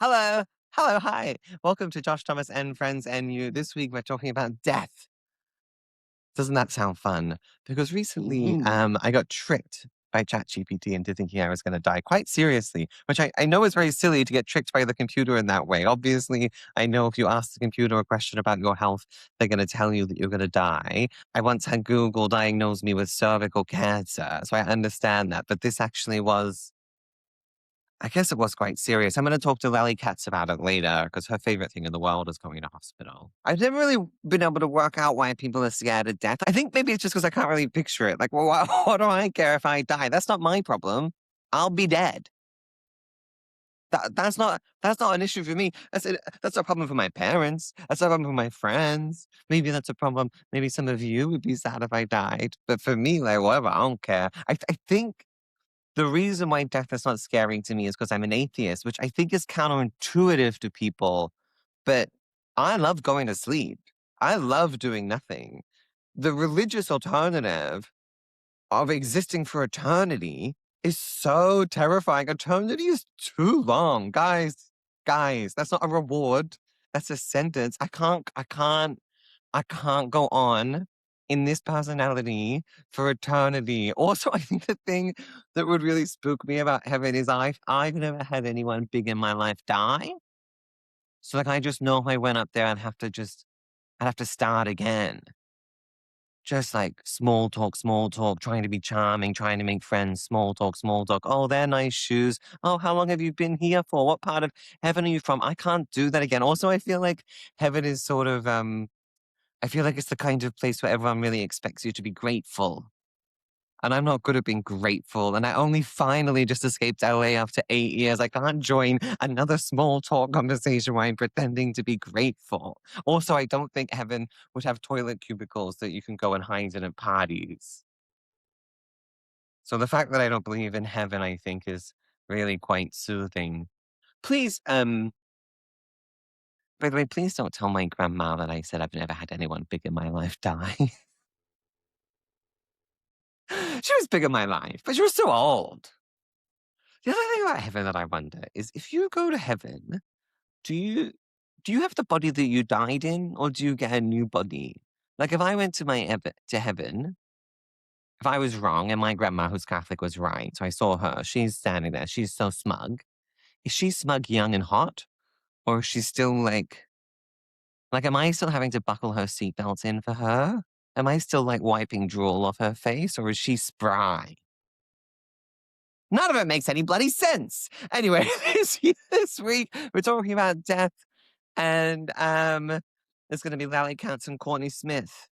Hello. Hello. Hi. Welcome to Josh Thomas and Friends and You. This week we're talking about death. Doesn't that sound fun? Because recently Ooh. I got tricked by ChatGPT into thinking I was going to die quite seriously, which I know is very silly to get tricked by the computer in that way. Obviously, I know if you ask the computer a question about your health, they're going to tell you that you're going to die. I once had Google diagnose me with cervical cancer, so I understand that. But this actually was I guess it was quite serious. I'm going to talk to Lally Katz about it later because her favorite thing in the world is going to hospital. I've never really been able to work out why people are scared of death. I think maybe it's just because I can't really picture it. Like, well, what do I care if I die? That's not my problem. I'll be dead. That's not an issue for me. That's a problem for my parents. That's a problem for my friends. Maybe that's a problem. Maybe some of you would be sad if I died. But for me, like whatever, I don't care. I think the reason why death is not scary to me is because I'm an atheist, which I think is counterintuitive to people, but I love going to sleep. I love doing nothing. The religious alternative of existing for eternity is so terrifying. Eternity is too long. Guys, that's not a reward. That's a sentence. I can't go on in this personality for eternity. Also, I think the thing that would really spook me about heaven is I've never had anyone big in my life die. So like I just know if I went up there I'd have to start again. Just like small talk, trying to be charming, trying to make friends, small talk, small talk. Oh, they're nice shoes. Oh, how long have you been here for? What part of heaven are you from? I can't do that again. Also, I feel like heaven is sort of I feel like it's the kind of place where everyone really expects you to be grateful. And I'm not good at being grateful. And I only finally just escaped LA after 8 years. I can't join another small talk conversation where I'm pretending to be grateful. Also, I don't think heaven would have toilet cubicles that you can go and hide in at parties. So the fact that I don't believe in heaven, I think, is really quite soothing. Please, by the way, please don't tell my grandma that I said I've never had anyone big in my life die. She was big in my life, but she was so old. The other thing about heaven that I wonder is if you go to heaven, do you do you have the body that you died in, or do you get a new body? Like if I went to to heaven, if I was wrong and my grandma, who's Catholic, was right, so I saw her, she's standing there, she's so smug. Is she smug, young, and hot, or is she still like, am I still having to buckle her seatbelt in for her? Am I still like wiping drool off her face, or is she spry? None of it makes any bloody sense. Anyway, this week we're talking about death, and it's going to be Lally Katz and Courtney Smith.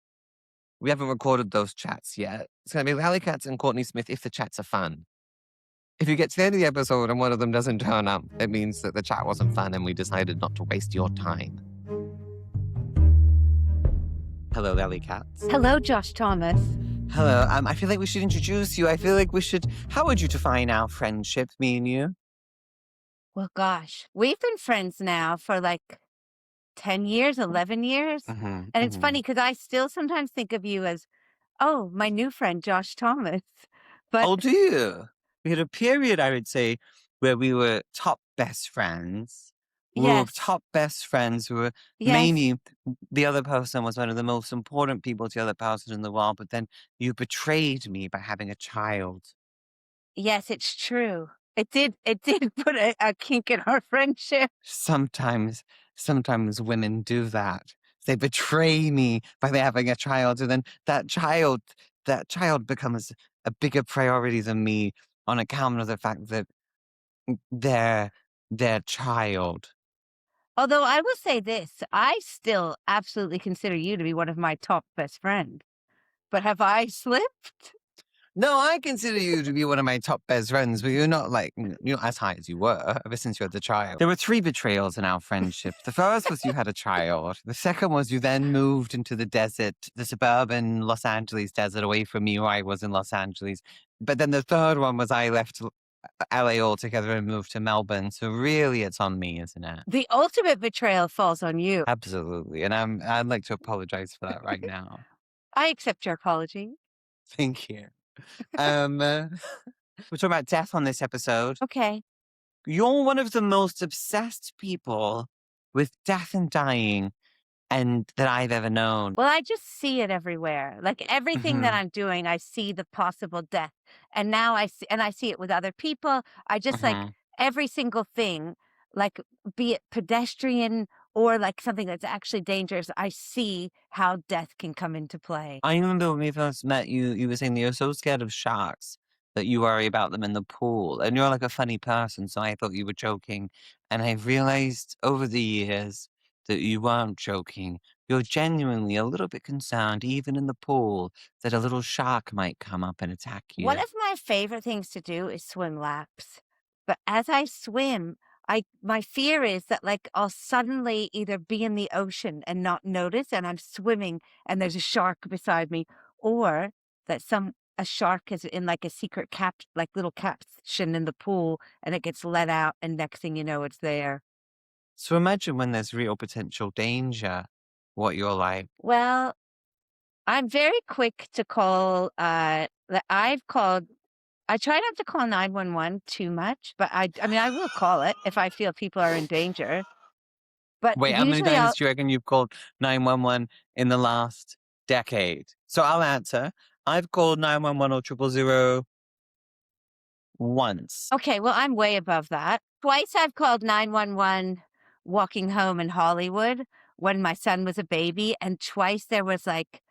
We haven't recorded those chats yet. It's going to be Lally Katz and Courtney Smith if the chats are fun. If you get to the end of the episode and one of them doesn't turn up, it means that the chat wasn't fun and we decided not to waste your time. Hello, Lally Katz. Hello, Josh Thomas. Hello. I feel like we should introduce you. I feel like we should. How would you define our friendship, me and you? Well, gosh, we've been friends now for like 10 years, 11 years. Mm-hmm, And it's mm-hmm. funny because I still sometimes think of you as, oh, my new friend, Josh Thomas. But Oh, do you? We had a period, I would say, where we were top best friends. We were yes, top best friends. We were yes, mainly the other person was one of the most important people to the other person in the world. But then you betrayed me by having a child. yes, it's true. It did put a kink in our friendship. Sometimes, sometimes women do that. They betray me by having a child, and then that child becomes a bigger priority than me on account of the fact that they're their child. Although I will say this, I still absolutely consider you to be one of my top best friends. But have I slipped? No, I consider you to be one of my top best friends, but you're not you're not as high as you were ever since you had the child. There were three betrayals in our friendship. The first was you had a child. The second was you then moved into the desert, the suburban Los Angeles desert, away from me where I was in Los Angeles. But then the third one was I left LA altogether and moved to Melbourne. So really it's on me, isn't it? The ultimate betrayal falls on you. Absolutely. And I'd like to apologize for that right now. I accept your apology. Thank you. Um, uh, we're talking about death on this episode. Okay. You're one of the most obsessed people with death and dying and that I've ever known. Well, I just see it everywhere. Like everything that Mhm, I'm doing, I see the possible death. And now I see it with other people. I just like mhm. every single thing, like be it pedestrian or like something that's actually dangerous, I see how death can come into play. I remember when we first met, you were saying that you're so scared of sharks that you worry about them in the pool, and you're like a funny person, so I thought you were joking, and I've realized over the years that you weren't joking. You're genuinely a little bit concerned, even in the pool, that a little shark might come up and attack One you. of my favorite things to do is swim laps. But as I swim, I my fear is that like I'll suddenly either be in the ocean and not notice and I'm swimming and there's a shark beside me, or that some a shark is in like a secret like little caption in the pool and it gets let out and next thing you know it's there. So imagine when there's real potential danger, what you're like. Well, I'm very quick to call I've called I try not to call 911 too much, but I mean, I will call it if I feel people are in danger, but Wait, how many usually times I'll do you reckon you've called 911 in the last decade? So I'll answer. I've called 911 or 000 once. okay, well, I'm way above that. Twice I've called 911 walking home in Hollywood when my son was a baby, and twice there was, like,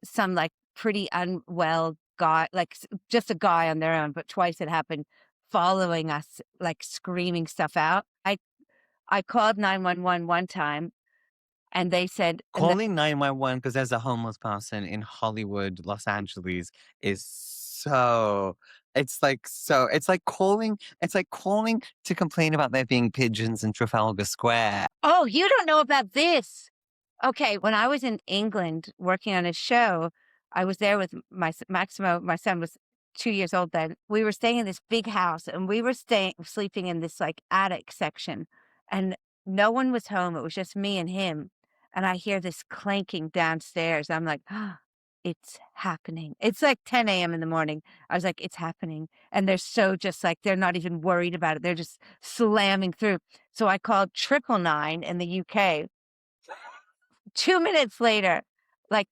some, like, pretty unwell guy like, just a guy on their own, but twice it happened following us, like, screaming stuff out. I called 911 one time, and they said and the Calling 911 because there's a homeless person in Hollywood, Los Angeles is so it's like calling to complain about there being pigeons in Trafalgar Square. "Oh, you don't know about this." Okay, when I was in England working on a show, I was there with Maximo, my son was 2 years old then. We were staying in this big house, and we were staying sleeping in this, like, attic section, and no one was home, it was just me and him, and I hear this clanking downstairs, I'm like, "It's happening." It's like 10 a.m. in the morning. I was like, "It's happening," and they're so just like they're not even worried about it, they're just slamming through. So I called 999 in the UK. 2 minutes later, like,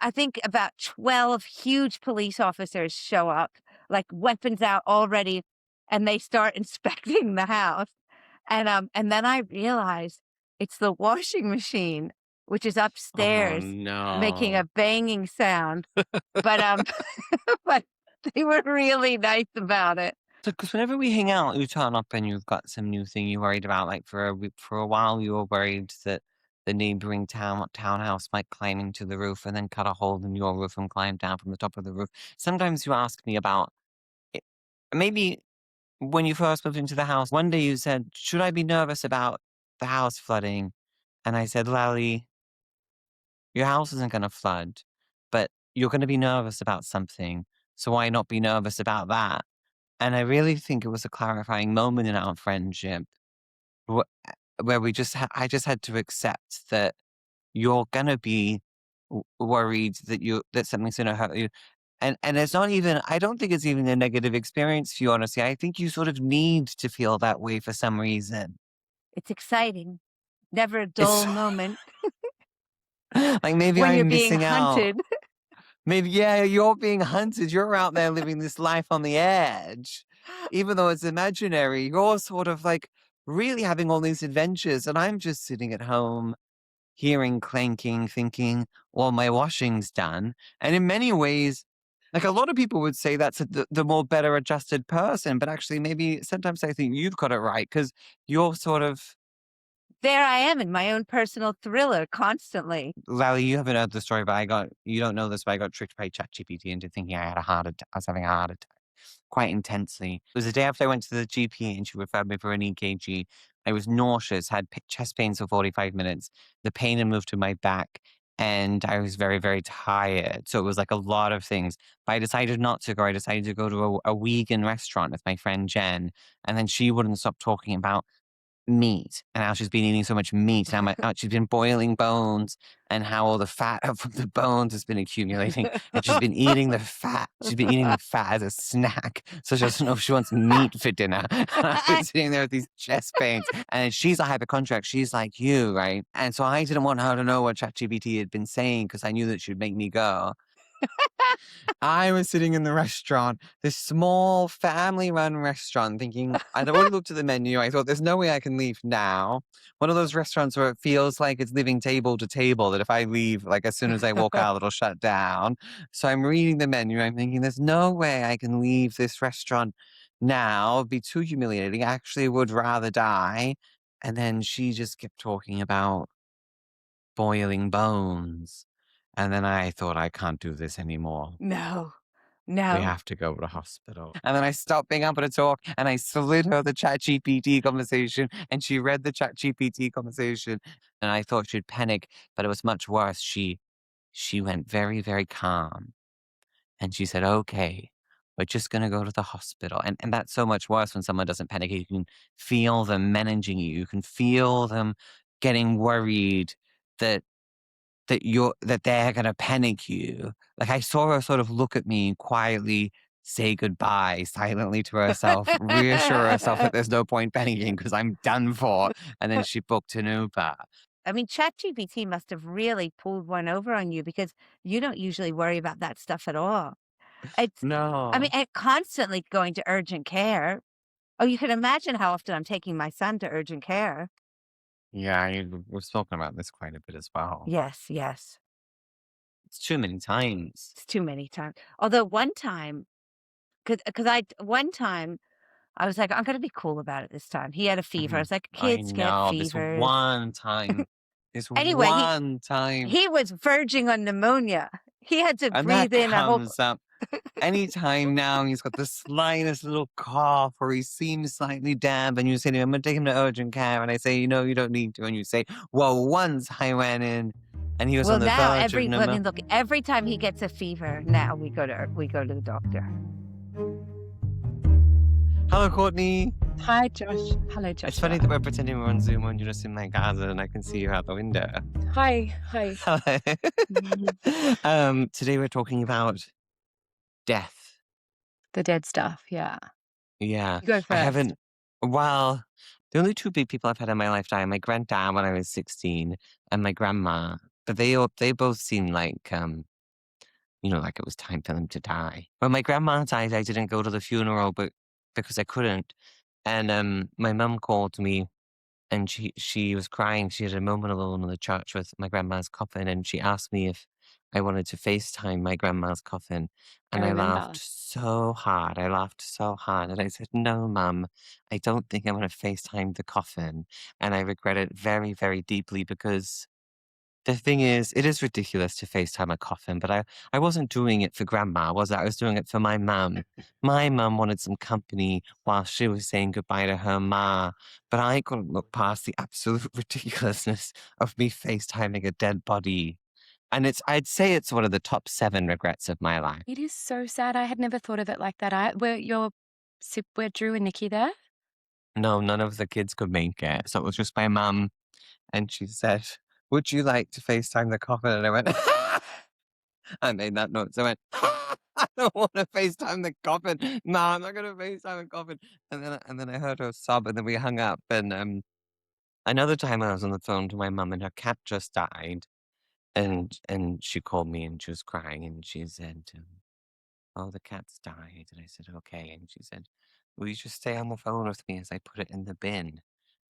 I think about 12 huge police officers show up, like, weapons out already, and they start inspecting the house, and then I realize it's the washing machine, which is Oh, upstairs making a no. banging sound, but, but they were really nice about it. So, because whenever we hang out, you turn up and you've got some new thing you're worried about. Like for a while, you were worried that the neighboring townhouse might climb into the roof and then cut a hole in your roof and climb down from the top of the roof. Sometimes you ask me about it. Maybe when you first moved into the house, one day you said, "Should I be nervous about the house flooding?" And I said, "Lally, your house isn't going to flood, but you're going to be nervous about something. So why not be nervous about that?" And I really think it was a clarifying moment in our friendship wh- where I just had to accept that you're gonna be worried that that something's gonna hurt you. And it's not even, I don't think it's even a negative experience for you, honestly. I think you sort of need to feel that way for some reason. It's exciting, never a It's dull moment like maybe when you're I'm being missing out. hunted. Maybe, yeah, you're being hunted. You're out there living this life on the edge. Even though it's imaginary, you're sort of like really having all these adventures. And I'm just sitting at home, hearing clanking, thinking, well, my washing's done. And in many ways, like a lot of people would say that's the more better adjusted person. But actually, maybe sometimes I think you've got it right because you're sort of, There I am in my own personal thriller constantly. Lally, you haven't heard the story, but you don't know this, but I got tricked by ChatGPT into thinking I was having a heart attack quite intensely. It was the day after I went to the GP and she referred me for an EKG. I was nauseous, had chest pains for 45 minutes. The pain had moved to my back and I was very, very tired. So it was like a lot of things. But I decided not to go. I decided to go to a vegan restaurant with my friend Jen. And then she wouldn't stop talking about meat and how she's been eating so much meat. And I'm like, oh, she's been boiling bones and how all the fat from the bones has been accumulating. And she's been eating the fat. She's been eating the fat as a snack. So she doesn't know if she wants meat for dinner. And I've been sitting there with these chest pains. And she's a hypochondriac. She's like you, right? And so I didn't want her to know what ChatGPT had been saying because I knew that she'd make me go. I was sitting in the restaurant, this small family-run restaurant, thinking I'd already looked at the menu. I thought, there's no way I can leave now. One of those restaurants where it feels like it's living table to table, that if I leave, like as soon as I walk out, it'll shut down. So I'm reading the menu. I'm thinking, there's no way I can leave this restaurant now. It'd be too humiliating. I actually would rather die. And then she just kept talking about boiling bones. And then I thought, I can't do this anymore. No, We no. have to go to the hospital. And then I stopped being able to talk and I slid her the ChatGPT conversation and she read the ChatGPT conversation and I thought she'd panic, but it was much worse. She went very, very calm and she said, okay, we're just going to go to the hospital. And that's so much worse when someone doesn't panic. You can feel them managing you. You can feel them getting worried that that they're gonna panic you. Like, I saw her sort of look at me and quietly say goodbye silently to herself, reassure herself that there's no point panicking because 'cause I'm done for, and then she booked an Uber. I mean, ChatGPT must have really pulled one over on you because you don't usually worry about that stuff at all. It's I mean, No. and constantly going to urgent care. Oh, you can imagine how often I'm taking my son to urgent care. Yeah, we've spoken about this quite a bit as well. Yes, yes. It's too many times. It's too many times. Although one time, because one time I was like, "I'm gonna be cool about it this time." He had a fever. I Mhm. was like, I "Kids get know, fevers." this Anyway, one time, he was verging on pneumonia. He had to and that breathe in a whole comes up anytime now he's got the slightest little cough or he seems slightly damp and you say to him, I'm going to take him to urgent care. And I say, you know, you don't need to. And you say, well, once I went in and he was well, on the now verge of I pneumonia. mean, look, every time he gets a fever, now we go to the doctor. Hello, Courtney. Hi, Josh. Hello, It's funny Joshua. that we're pretending we're on Zoom when you're just in my garden and I can see you out the window. Hi, hi. Hello. Mhm. Today we're talking about death. The dead stuff, yeah. Yeah. You go I first. haven't, well, the only two big people I've had in my lifetime, my granddad when I was 16 and my grandma, but they both seemed like, like it was time for them to die. When my grandma died, I didn't go to the funeral, but because I couldn't. And my mum called me and she was crying. She had a moment alone in the church with my grandma's coffin, and she asked me if I wanted to FaceTime my grandma's coffin. I And I laughed remember. so hard. I laughed so hard. And I said, no, mum, I don't think I want to FaceTime the coffin. And I regret it very, very deeply because the thing is, it is ridiculous to FaceTime a coffin, but I wasn't doing it for grandma, was I? I was doing it for my mum. My mum wanted some company while she was saying goodbye to her ma, but I couldn't look past the absolute ridiculousness of me FaceTiming a dead body. And I'd say it's one of the top 7 regrets of my life. It is so sad. I had never thought of it like that. Were Drew and Nikki there? No, none of the kids could make it. So it was just my mum, and she said, would you like to FaceTime the coffin? And I went, I made that note. So I went, I don't want to FaceTime the coffin. No, I'm not going to FaceTime the coffin. And then I heard her sob, and then we hung up. And another time I was on the phone to my mum, and her cat just died, and she called me, and she was crying, and she said, "Oh, the cat's died." And I said, "Okay." And she said, "Will you just stay on the phone with me as I put it in the bin?"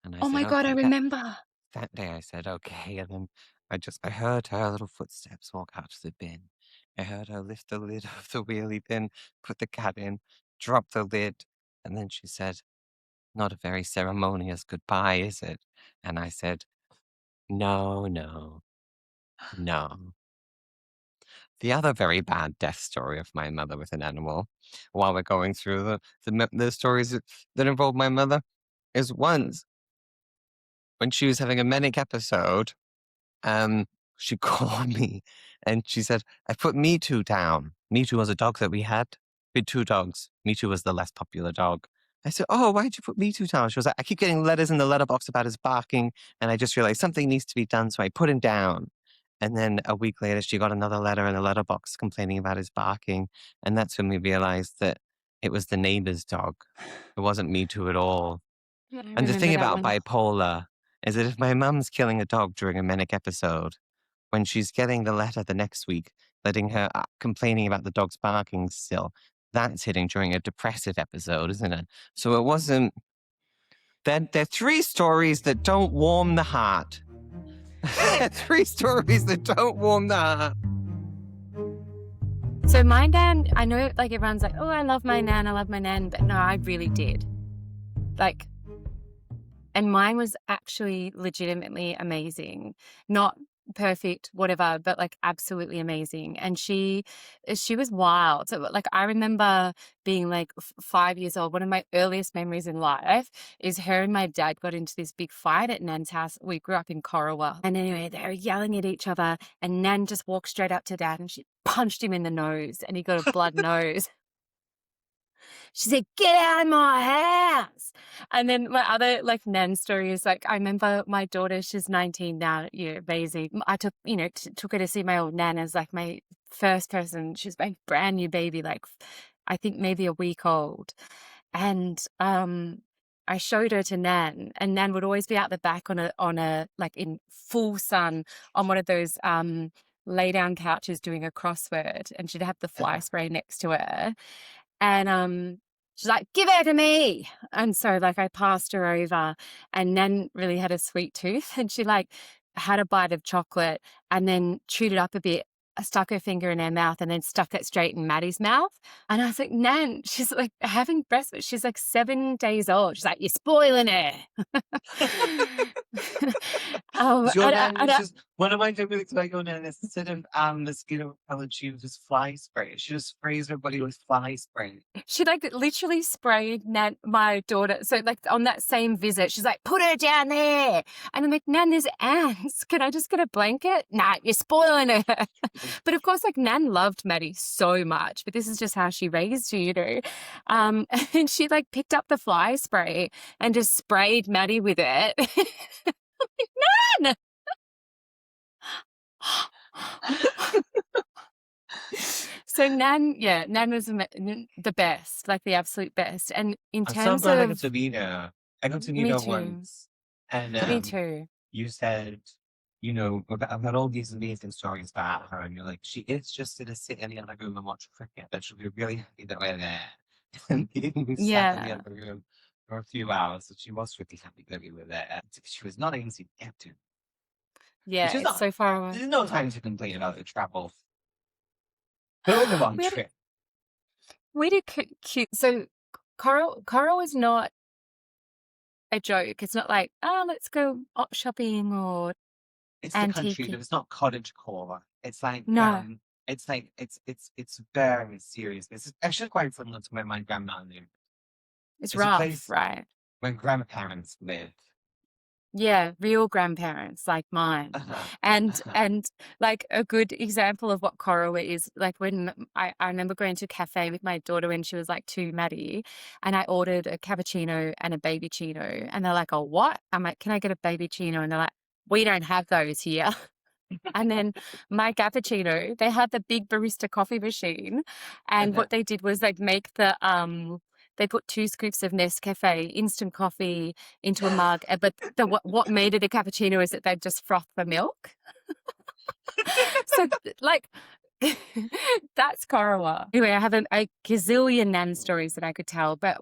And I Oh said, my God, I "Okay." remember. That day I said, "Okay," and then I heard her little footsteps walk out to the bin. I heard her lift the lid of the wheelie bin, put the cat in, drop the lid, and then she said, "Not a very ceremonious goodbye, is it?" And I said, "No, no, no." The other very bad death story of my mother with an animal, while we're going through the stories that involve my mother, is once when she was having a manic episode. Um, she called me and she said, I put Me Too down. Me Too was a dog that we had. We had 2 dogs. Me Too was the less popular dog. I said, "Oh, why'd you put me 2 down?" She was like, "I keep getting letters in the letterbox about his barking, and I just realized something needs to be done, so I put him down." And then a week later, she got another letter in the letterbox complaining about his barking, and that's when we realized that it was the neighbor's dog. It wasn't me 2 at all. I And the remember thing that about one. bipolar is that if my mum's killing a dog during a manic episode, when she's getting the letter the next week, letting her complaining about the dog's barking still, that's hitting during a depressive episode, isn't it? So it wasn't. They're 3 stories that don't warm the heart. They're 3 stories that don't warm the heart. So my nan, I know like everyone's like, oh, I love my nan, but no, I really did. Like, and mine was actually legitimately amazing. Not perfect, whatever, but like absolutely amazing. And she was wild. So like I remember being like 5 years old. One of my earliest memories in life is her and my dad got into this big fight at Nan's house. We grew up in Corowa. And anyway, they were yelling at each other, and Nan just walked straight up to Dad and she punched him in the nose, and he got a blood nose. She said, "Get out of my house." And then my other like Nan story is like, I remember my daughter, she's 19 now, amazing. I took, took her to see my old Nan as like my first person. She's my brand new baby, like I think maybe a week old. And I showed her to Nan, and Nan would always be out the back on a like in full sun on one of those lay down couches doing a crossword, and she'd have the fly spray next to her. And she's like, "Give her to me." And so like I passed her over, and Nan really had a sweet tooth, and she like had a bite of chocolate and then chewed it up a bit, stuck her finger in her mouth, and then stuck it straight in Maddie's mouth. And I was like, Nan, she's like having breast, she's like 7 days old. She's like, "You're spoiling her." Your nan is just one of my favorite things about your nan is instead of the skin of colored, she uses fly spray. She just sprays her body with fly spray. She like literally sprayed my daughter. So like on that same visit, she's like, "Put her down there." And I'm like, "Nan, there's ants. Can I just get a blanket?" "Nah, you're spoiling her." But of course, like Nan loved Maddie so much, but this is just how she raised you, And she like picked up the fly spray and just sprayed Maddie with it. Nan! So Nan was the best, like the absolute best. And in I'm terms so glad I of got to meet her. I got to meet Me her too. once, and Me too. you said, I've had all these amazing stories about her, and you're like, she is just going to sit in the other room and watch cricket, but she'll be really happy that we're there. And we sat in the Yeah. other room for a few hours, and she was really happy that we were there. She was not easy to get to. Yeah, Which is it's not, so far away. there's no time to complain about the travel. But on the long We had- trip. We did cute. So Coral is not a joke. It's not like, oh, let's go op shopping or It's the country, antique. but it's not cottage core. It's like No. it's like it's very serious. It's actually quite similar to where my grandma lived. It's It's a rough, place right? where grandparents lived. Yeah, real grandparents like mine. And like a good example of what Coral is, like when I remember going to a cafe with my daughter when she was like 2, Maddie, and I ordered a cappuccino and a baby chino, and they're like, "Oh, what?" I'm like, "Can I get a baby chino?" And they're like, "We don't have those here." And then my cappuccino, they had the big barista coffee machine, and what they did was they'd make they put 2 scoops of Nescafe instant coffee into a mug, but what made it a cappuccino is that they'd just froth the milk. So like that's Corowa. Anyway, I have a gazillion Nan stories that I could tell, but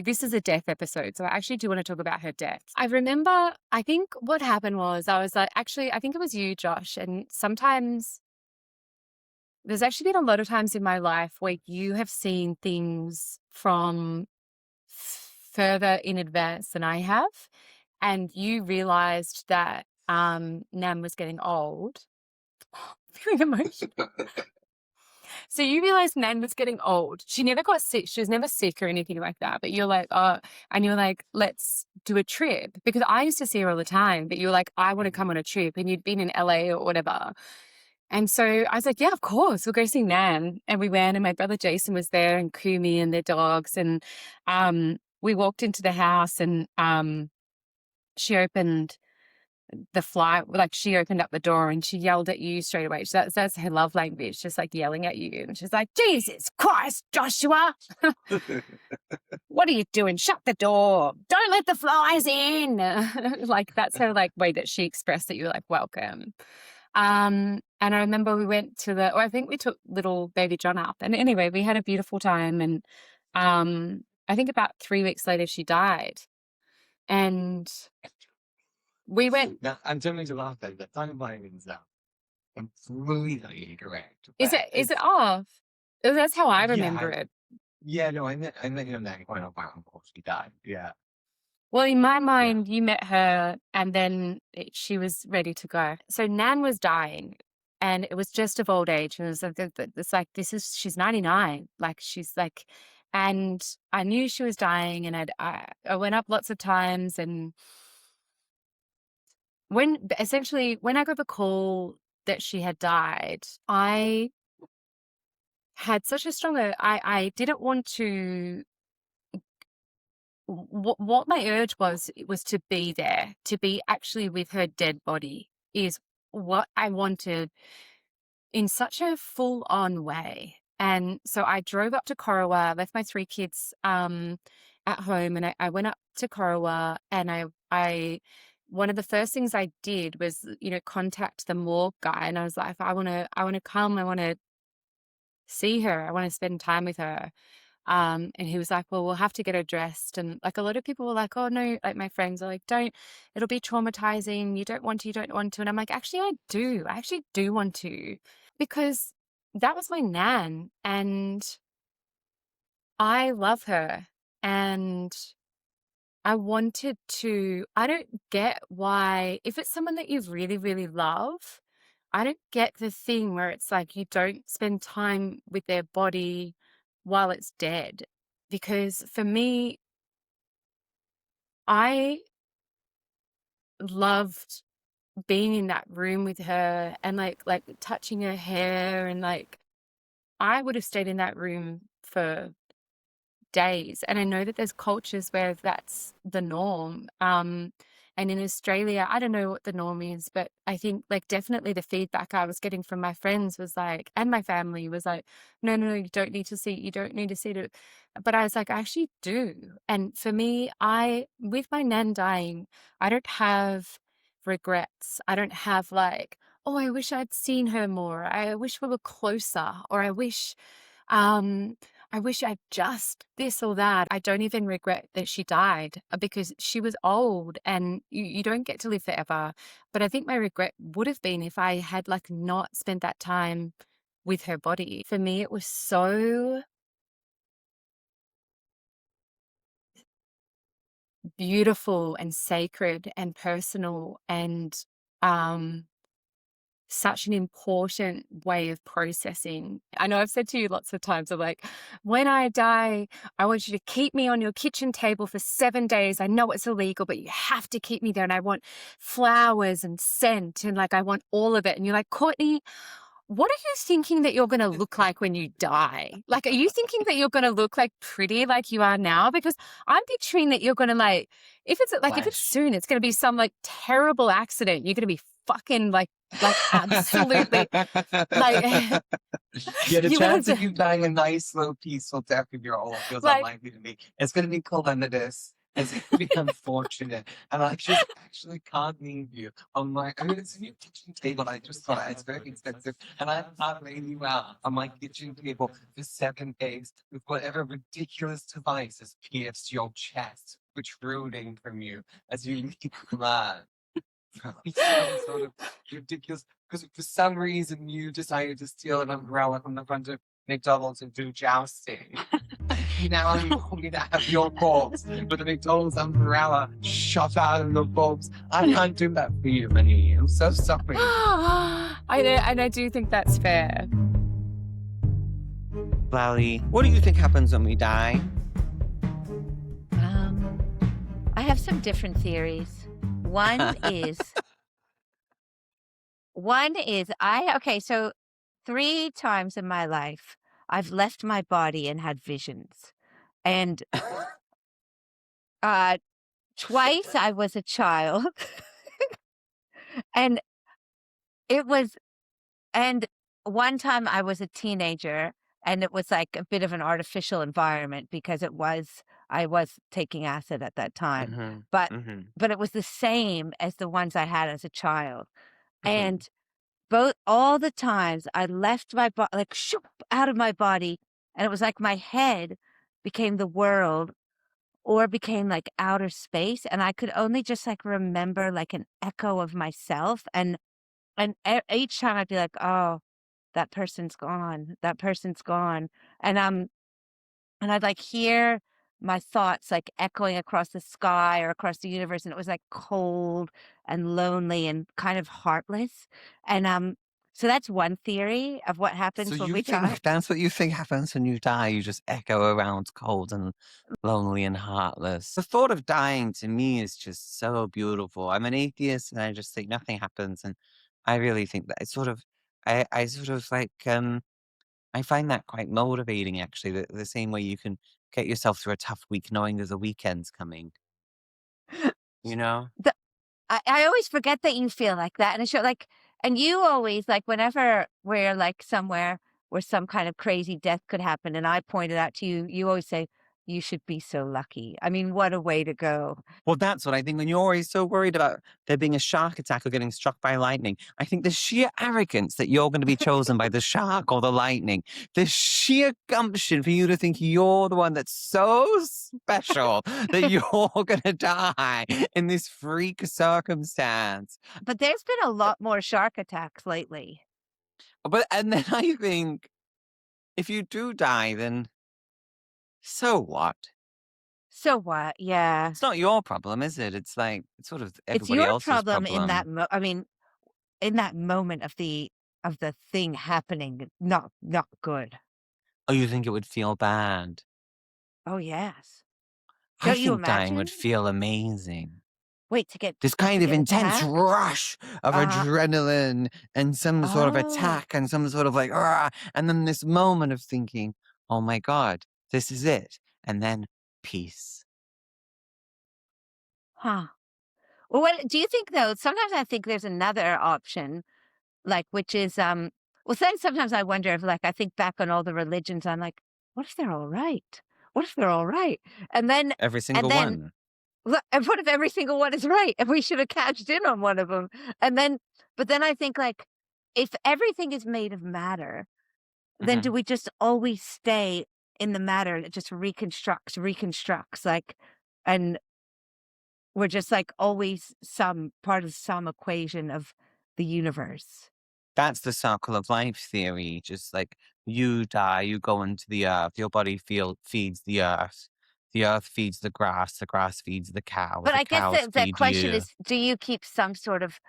this is a death episode, so I actually do want to talk about her death. I remember, I think what happened was I was like, actually, I think it was you, Josh, and sometimes there's actually been a lot of times in my life where you have seen things from further in advance than I have, and you realized that Nan was getting old. Very emotional. So you realized Nan was getting old. She never got sick. She was never sick or anything like that. But you're like, oh, and you're like, let's do a trip. Because I used to see her all the time, but you're like, I want to come on a trip. And you'd been in LA or whatever. And so I was like, yeah, of course, we'll go see Nan. And we went, and my brother Jason was there, and Kumi and their dogs. And we walked into the house and she opened she opened up the door and she yelled at you straight away. That's her love language, just like yelling at you. And she's like, Jesus Christ, Joshua, what are you doing? Shut the door. Don't let the flies in. Like that's her like way that she expressed that you were like, welcome. And I remember we went to I think we took little baby John up. And anyway, we had a beautiful time. And I think about 3 weeks later, she died. And we went. Now, I'm turning to laugh at the timeline is completely incorrect. Is it off? That's how I remember it. Yeah, no, I met him that point of wow, she died. Yeah. Well, in my mind, you met her and then she was ready to go. So Nan was dying and it was just of old age. And it was like, she's 99. Like she's like, and I knew she was dying and I went up lots of times. And when I got the call that she had died, I had such a strong, I didn't want to, what my urge was to be there, to be actually with her dead body is what I wanted in such a full on way. And so I drove up to Corowa, left my 3 kids at home, and I went up to Corowa, and I one of the first things I did was, contact the morgue guy, and I was like, I want to come, I want to see her, I want to spend time with her. And he was like, well, we'll have to get her dressed. And like a lot of people were like, oh no, like my friends are like, don't, it'll be traumatizing. You don't want to. And I'm like, actually, I actually do want to, because that was my Nan and I love her. And I don't get why, if it's someone that you really, really love, I don't get the thing where it's like you don't spend time with their body while it's dead. Because for me, I loved being in that room with her and like touching her hair, and like I would have stayed in that room for days. And I know that there's cultures where that's the norm. And in Australia, I don't know what the norm is, but I think like definitely the feedback I was getting from my friends was like, and my family was like, no, you don't need to see it. But I was like, I actually do. And for me, with my Nan dying, I don't have regrets. I don't have like, oh, I wish I'd seen her more. I wish we were closer, or I wish I'd just this or that. I don't even regret that she died because she was old and you don't get to live forever. But I think my regret would have been if I had like not spent that time with her body. For me, it was so beautiful and sacred and personal and such an important way of processing. I know I've said to you lots of times, I'm like, when I die, I want you to keep me on your kitchen table for 7 days. I know it's illegal, but you have to keep me there. And I want flowers and scent and like, I want all of it. And you're like, Courtney, what are you thinking that you're going to look like when you die? Like, are you thinking that you're going to look like pretty like you are now? Because I'm picturing that you're going to like, if it's soon, it's going to be some like terrible accident. You're going to be fucking like absolutely like yeah, the chance of you dying a nice, slow, peaceful death if you're old feels unlikely to me. It's going to be calamitous. It's going to be unfortunate, and I just actually can't leave you on my. I mean, it's a new kitchen table. I just thought it's very expensive, and I can't lay you out on my kitchen table for 7 days with whatever ridiculous device has pierced your chest, protruding from you as you leave blood. It's sort of ridiculous because for some reason you decided to steal an umbrella from the front of McDonald's and do jousting. Now you want me to have your corpse with a McDonald's umbrella shot out of the bulbs. I can't do that for you, Minnie. I'm so sorry. I know, and I do think that's fair. Lally, what do you think happens when we die? I have some different theories. One is so 3 times in my life, I've left my body and had visions. And Uh, twice I was a child, and it was and one time I was a teenager, and it was, like, a bit of an artificial environment because I was taking acid at that time, Mhm. but Mhm. but it was the same as the ones I had as a child, Mhm. and both all the times I left my body like, shoop, out of my body, and it was like my head became the world or became, like, outer space, and I could only just, like, remember, like, an echo of myself, and each time I'd be like, "Oh, that person's gone, that person's gone," and, and I'd, like, hear my thoughts, like, echoing across the sky or across the universe, and it was, like, cold and lonely and kind of heartless, and, so that's one theory of what So happens when you we die. think that's what you think happens when you die? You just echo around cold and lonely and heartless. The thought of dying to me is just so beautiful. I'm an atheist and I just think nothing happens. And I really think that it's sort of, I sort of like, I find that quite motivating actually, the same way you can get yourself through a tough week knowing there's a weekend's coming, you know? The I always forget that you feel like that, and it's like and you always like, whenever we're, like, somewhere where some kind of crazy death could happen and I point it out to you, you always say, "You should be so lucky." I mean, what a way to go. Well, that's what I think when you're always so worried about there being a shark attack or getting struck by lightning. I think the sheer arrogance that you're going to be chosen by the shark or the lightning, the sheer gumption for you to think you're the one that's so special that you're going to die in this freak circumstance. But there's been a lot more shark attacks lately. But, and then I think if you do die, then so what? So what? Yeah. It's not your problem, is it? It's like, it's sort of It's everybody your else's problem in problem. that I mean, in that moment of the thing happening, not good. Oh, you think it would feel bad? Oh, yes. I Don't you think dying would imagine? feel amazing. Wait, This kind to of get intense attacked? rush of Uh-huh. adrenaline and some sort of Oh. attack and some sort of like, "Argh," and then this moment of thinking, oh my God, this is it. And then peace. Huh. Well, what do you think though? Sometimes I think there's another option, like which is well then sometimes I wonder if like I think back on all the religions, I'm like, what if they're all right? What if they're all right? And then Every and single then one. and what if every single one is right? And we should have cashed in on one of them. And then but then I think like if everything is made of matter, then do Mhm. we just always stay in the matter and it just reconstructs like and we're just, like, always some part of some equation of the universe. That's the circle of life theory. Just like you die, you go into the earth, your body feeds the earth feeds the grass feeds But the I guess cows the feed question you. is, do you keep some sort of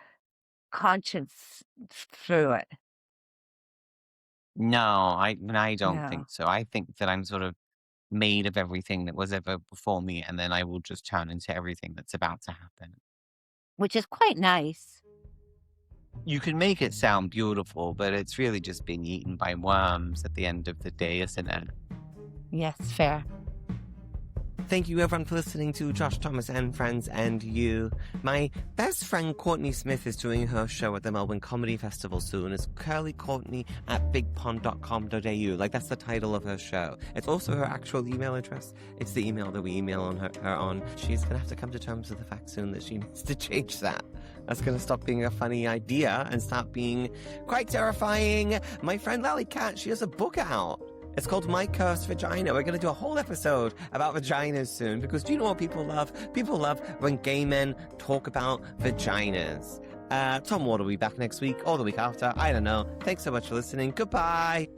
conscience through it? No, I don't No. think so. I think that I'm sort of made of everything that was ever before me, and then I will just turn into everything that's about to happen. Which is quite nice. You can make it sound beautiful, but it's really just being eaten by worms at the end of the day, isn't it? Yes, fair. Thank you everyone for listening to Josh Thomas and Friends and You. My best friend Courtney Smith is doing her show at the Melbourne Comedy Festival soon. It's Curly Courtney at bigpond.com.au. Like, that's the title of her show. It's also her actual email address. It's the email that we email on her on. She's going to have to come to terms with the fact soon that she needs to change that. That's going to stop being a funny idea and start being quite terrifying. My friend Lally Katz, she has a book out. It's called My Cursed Vagina. We're going to do a whole episode about vaginas soon because do you know what people love? People love when gay men talk about vaginas. Tom Ward will be back next week or the week after. I don't know. Thanks so much for listening. Goodbye.